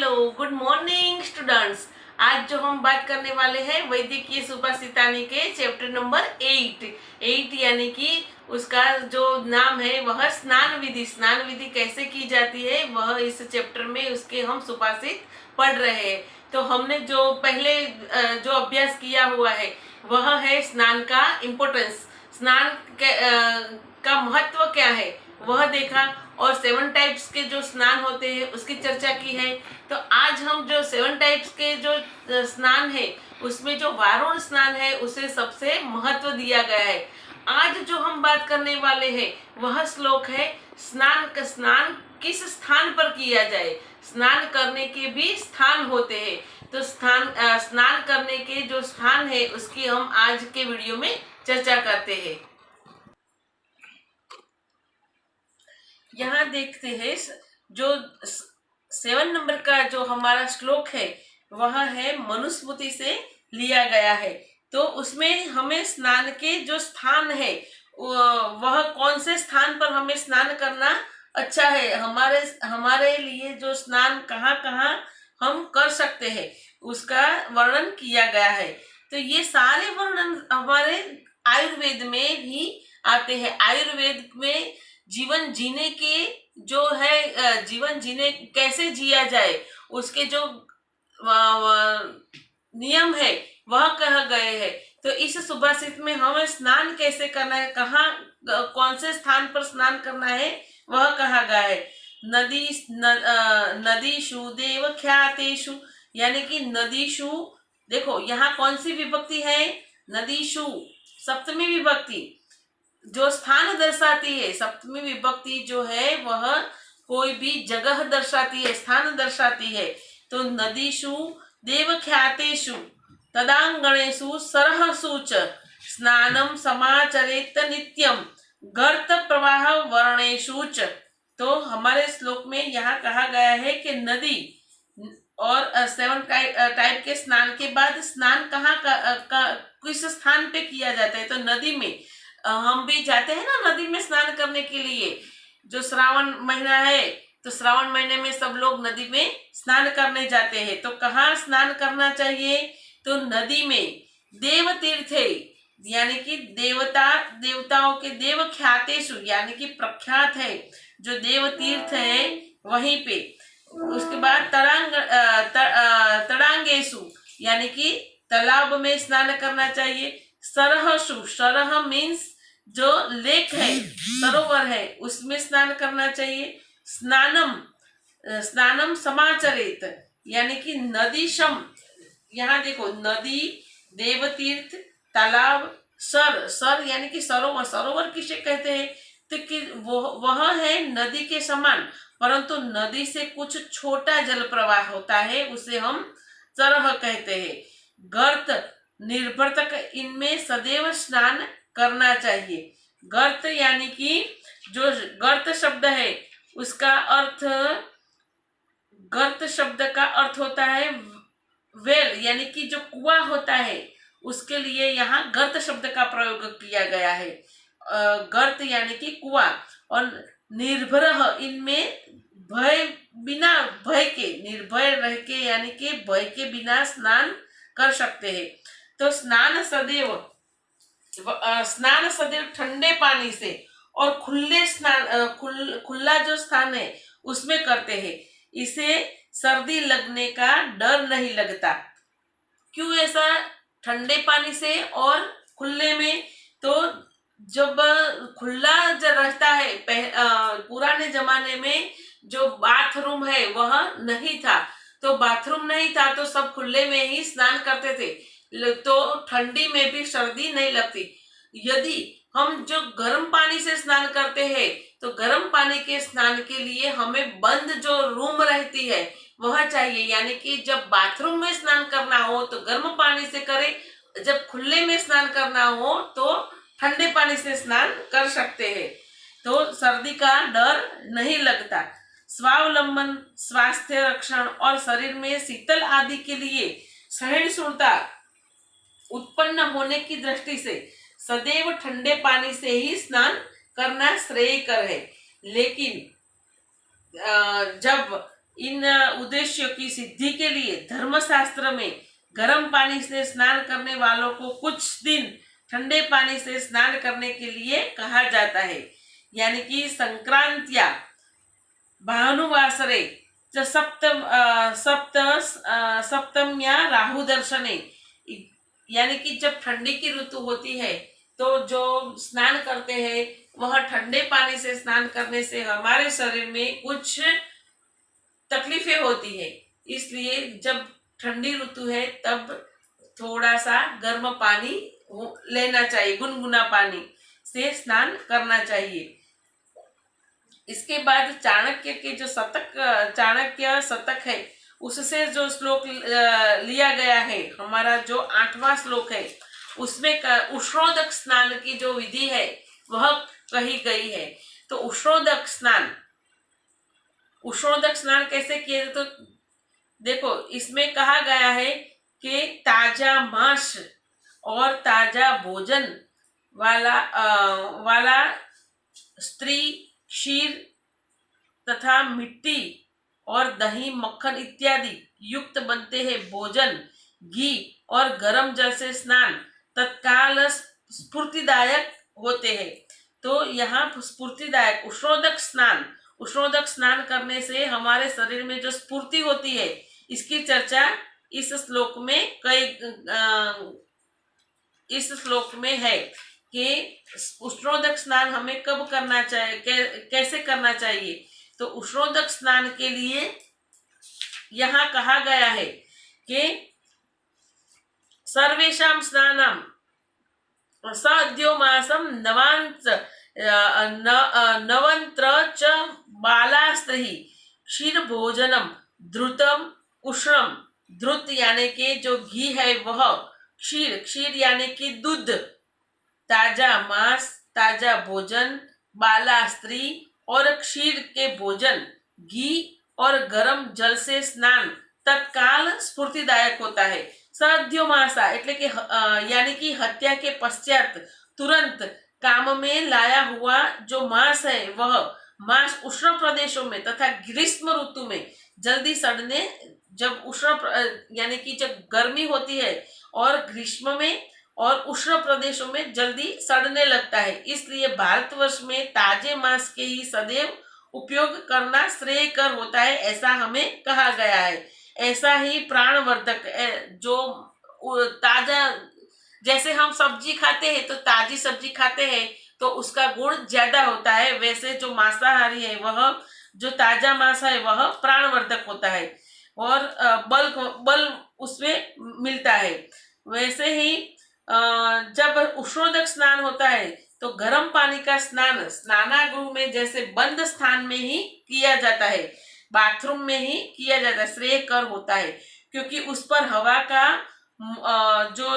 Hello, good morning students. आज जो हम बात करने वाले हैं वैदिकीय सुभाषितानी के चैप्टर नंबर 8 यानी कि उसका जो नाम है वह स्नान विधि। स्नान विधि कैसे की जाती है वह इस चैप्टर में उसके हम सुभाषित पढ़ रहे हैं। तो हमने जो पहले जो अभ्यास किया हुआ है वह है स्नान का इम्पोर्टेंस, स्नान का महत्व क्या है वह देखा, और 7 टाइप्स के जो स्नान होते हैं उसकी चर्चा की है। तो आज हम जो 7 टाइप्स के जो स्नान है उसमें जो वारुण स्नान है उसे सबसे महत्व दिया गया है। आज जो हम बात करने वाले हैं वह श्लोक है स्नान किस स्थान पर किया जाए। स्नान करने के भी स्थान होते हैं, तो स्नान करने के जो स्थान है उसकी हम आज के वीडियो में चर्चा करते हैं। यहाँ देखते हैं जो 7 नंबर का जो हमारा श्लोक है वह है मनुस्मृति से लिया गया है। तो उसमें हमें स्नान के जो स्थान है वह कौन से स्थान पर हमें स्नान करना अच्छा है, हमारे लिए जो स्नान कहाँ कहाँ हम कर सकते हैं उसका वर्णन किया गया है। तो ये सारे वर्णन हमारे आयुर्वेद में भी आते हैं। आयुर्वेद में जीवन जीने के जो है जीवन जीने कैसे जिया जाए उसके जो नियम है वह कह गए हैं। तो इस सुभाषित में हमें स्नान कैसे करना है, कहाँ कौन से स्थान पर स्नान करना है वह कहा गया है। नदीषु देव ख्यातेषु, यानी कि नदीषु, देखो यहाँ कौन सी विभक्ति है, नदीषु सप्तमी विभक्ति जो स्थान दर्शाती है। सप्तमी विभक्ति जो है वह कोई भी जगह दर्शाती है, स्थान दर्शाती है। तो नदीषु देवख्यातेषु तदांगणेषु सरहसु च स्नानं समाचरेत नित्यं गर्त प्रवाह वर्णेषु च। तो हमारे श्लोक में यहाँ कहा गया है कि नदी और 7 टाइप के स्नान के बाद स्नान कहाँ किस स्थान पे किया जाता है। तो नदी में हम भी जाते हैं ना नदी में स्नान करने के लिए। जो श्रावण महीना है तो श्रावण महीने में सब लोग नदी में स्नान करने जाते हैं। तो कहाँ स्नान करना चाहिए, तो नदी में। देव तीर्थ है यानी कि देवताओं के देव ख्यातेषु यानी कि प्रख्यात है जो देव तीर्थ है वहीं पे। उसके बाद तड़ांगेशु यानी कि तालाब में स्नान करना चाहिए। सरहसु, सरह मीन्स जो लेक है, सरोवर है, उसमें स्नान करना चाहिए। स्नानम समाचरेत यानी कि नदीशम, यहाँ देखो नदी, देवतीर्थ, तालाब, सर यानी कि सरोवर। सरोवर किसे कहते हैं, तो कि वह है नदी के समान, परंतु नदी से कुछ छोटा जल प्रवाह होता है, उसे हम सरह कहते हैं। गर्त, निर्भरतक, इनमें सदैव स्नान करना चाहिए। गर्त यानी कि जो गर्त शब्द है उसका अर्थ, गर्त शब्द का अर्थ होता है वेल, यानी कि जो कुआं होता है उसके लिए यहाँ गर्त शब्द का प्रयोग किया गया है। गर्त यानी कि कुआं। और निर्भर, इनमें बिना भय के, निर्भय रह के यानी कि भय के बिना स्नान कर सकते हैं। तो स्नान सदैव ठंडे पानी से और खुला जो स्थान है उसमें करते हैं। इसे सर्दी लगने का डर नहीं लगता। क्यों ऐसा, ठंडे पानी से और खुले में, तो जब खुला जब रहता है, पुराने जमाने में जो बाथरूम है वह नहीं था, तो बाथरूम नहीं था तो सब खुले में ही स्नान करते थे, तो ठंडी में भी सर्दी नहीं लगती। यदि हम जो गर्म पानी से स्नान करते हैं तो गर्म पानी के स्नान के लिए हमें बंद जो रूम रहती है वह चाहिए, यानी कि जब बाथरूम में स्नान करना हो तो गर्म पानी से करें, जब खुले में स्नान करना हो तो ठंडे पानी से स्नान कर सकते हैं, तो सर्दी का डर नहीं लगता। स्वावलंबन, स्वास्थ्य रक्षण और शरीर में शीतल आदि के लिए सहिष्णुता उत्पन्न होने की दृष्टि से सदैव ठंडे पानी से ही स्नान करना श्रेयकर है। लेकिन जब इन उद्देश्यों की सिद्धि के लिए धर्मशास्त्र में गर्म पानी से स्नान करने वालों को कुछ दिन ठंडे पानी से स्नान करने के लिए कहा जाता है। यानी कि संक्रांतिया भानुवासरे च सप्तम्या राहु दर्शने, यानी कि जब ठंडी की ऋतु होती है तो जो स्नान करते हैं वह ठंडे पानी से स्नान करने से हमारे शरीर में कुछ तकलीफें होती है। इसलिए जब ठंडी ऋतु है तब थोड़ा सा गर्म पानी लेना चाहिए, गुनगुना पानी से स्नान करना चाहिए। इसके बाद चाणक्य के जो चाणक्य शतक है उससे जो श्लोक लिया गया है, हमारा जो 8वां श्लोक है, उसमें उष्णोदक स्नान की जो विधि है वह कही गई है। तो उष्णोदक स्नान कैसे किए, तो देखो इसमें कहा गया है कि ताजा मांस और ताजा भोजन वाला स्त्री क्षीर तथा मिट्टी और दही मक्खन इत्यादि युक्त बनते हैं भोजन, घी और गर्म जल से स्नान तत्काल स्फूर्तिदायक होते हैं। तो यहाँ स्फूर्तिदायक उष्णोदक स्नान करने से हमारे शरीर में जो स्फूर्ति होती है, इसकी चर्चा इस श्लोक में है कि उष्णोदक स्नान हमें कब करना चाहिए, कैसे करना चाहिए। तो उष्णोदक स्नान के लिए यहाँ कहा गया है कि सर्वेषां स्नानम सद्यो मासम नवंत्र च बालास्त्री क्षीर भोजनम द्रुतम उष्णम, द्रुत यानी कि जो घी है वह, क्षीर यानी कि दूध, ताजा मांस, ताजा भोजन, बाला स्त्री और क्षीर के भोजन, घी और गर्म जल से स्नान तत्काल स्फूर्तिदायक होता है। सद्योमासा એટલે કે यानी कि हत्या के पश्चात तुरंत काम में लाया हुआ जो मांस है वह मांस उष्ण प्रदेशों में तथा ग्रीष्म ऋतु में जल्दी सड़ने, जब यानी कि जब गर्मी होती है और ग्रीष्म में और उष्ण प्रदेशों में जल्दी सड़ने लगता है। इसलिए भारतवर्ष में ताजे मांस के ही सदैव उपयोग करना श्रेयकर होता है, ऐसा हमें कहा गया है। ऐसा ही प्राणवर्धक जो ताजा, जैसे हम सब्जी खाते हैं तो ताजी सब्जी खाते हैं तो उसका गुण ज्यादा होता है, वैसे जो मांसाहारी है वह, जो ताजा मांस है वह प्राणवर्धक होता है और बल उसमें मिलता है। वैसे ही जब उष्णोदक स्नान होता है तो गर्म पानी का स्नान स्नानागृह में जैसे बंद स्थान में ही किया जाता है, बाथरूम में ही किया जाता है, श्रेयकर होता है, क्योंकि उस पर जो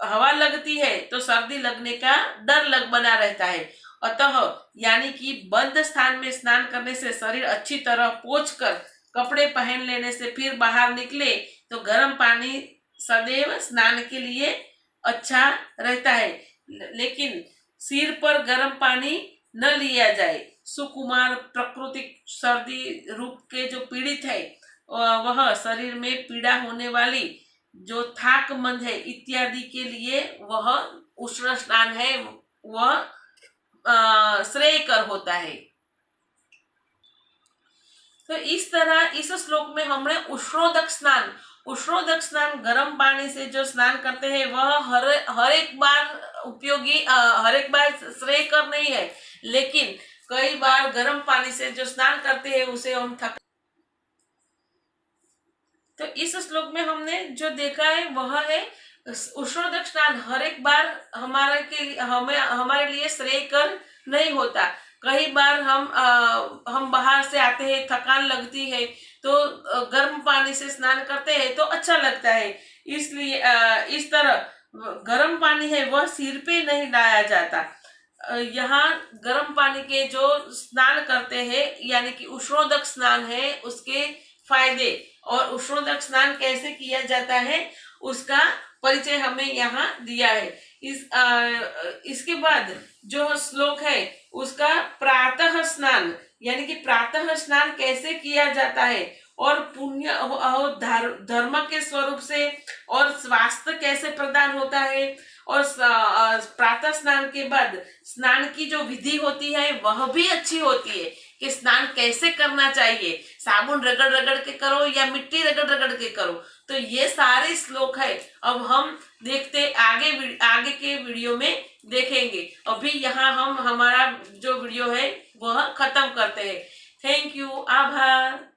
हवा लगती है तो सर्दी लगने का डर बना रहता है। अतः यानी कि बंद स्थान में स्नान करने से शरीर अच्छी तरह पोंछकर कपड़े पहन लेने से फिर बाहर निकले तो गर्म पानी सदैव स्नान के लिए अच्छा रहता है। लेकिन सिर पर गर्म पानी न लिया जाए। सुकुमार प्राकृतिक सर्दी रूप के जो पीड़ित है वह शरीर में पीड़ा होने वाली जो थाक मंद है इत्यादि के लिए वह उष्ण स्नान है वह श्रेयकर होता है। तो इस तरह इस श्लोक में हमने उष्णोदक स्नान गर्म पानी से जो स्नान करते हैं वह हर एक बार श्रेयकर नहीं है, लेकिन कई बार गर्म पानी से जो स्नान करते हैं उसे हम तो इस श्लोक में हमने जो देखा है वह है उष्णोदक स्नान हर एक बार हमारे लिए श्रेयकर नहीं होता। कई बार हम बाहर से आते हैं, थकान लगती है तो गर्म पानी से स्नान करते हैं तो अच्छा लगता है। इसलिए इस तरह गर्म पानी है वह सिर पे नहीं डाला जाता। यहाँ गर्म पानी के जो स्नान करते हैं यानी कि उष्णोदक स्नान है उसके फायदे और उष्णोदक स्नान कैसे किया जाता है उसका परिचय हमें यहाँ दिया है। इसके बाद जो श्लोक है उसका प्रातः स्नान यानी कि प्रातः स्नान कैसे किया जाता है और पुण्य और धर्म के स्वरूप से, और स्वास्थ्य कैसे प्रदान होता है, और प्रातः स्नान के बाद स्नान की जो विधि होती है वह भी अच्छी होती है कि स्नान कैसे करना चाहिए, साबुन रगड़ रगड़ के करो या मिट्टी रगड़ रगड़ के करो। तो ये सारे श्लोक है, अब हम देखते आगे के वीडियो में देखेंगे। अभी यहाँ हम हमारा जो वीडियो है वह खत्म करते हैं। थैंक यू, आभार।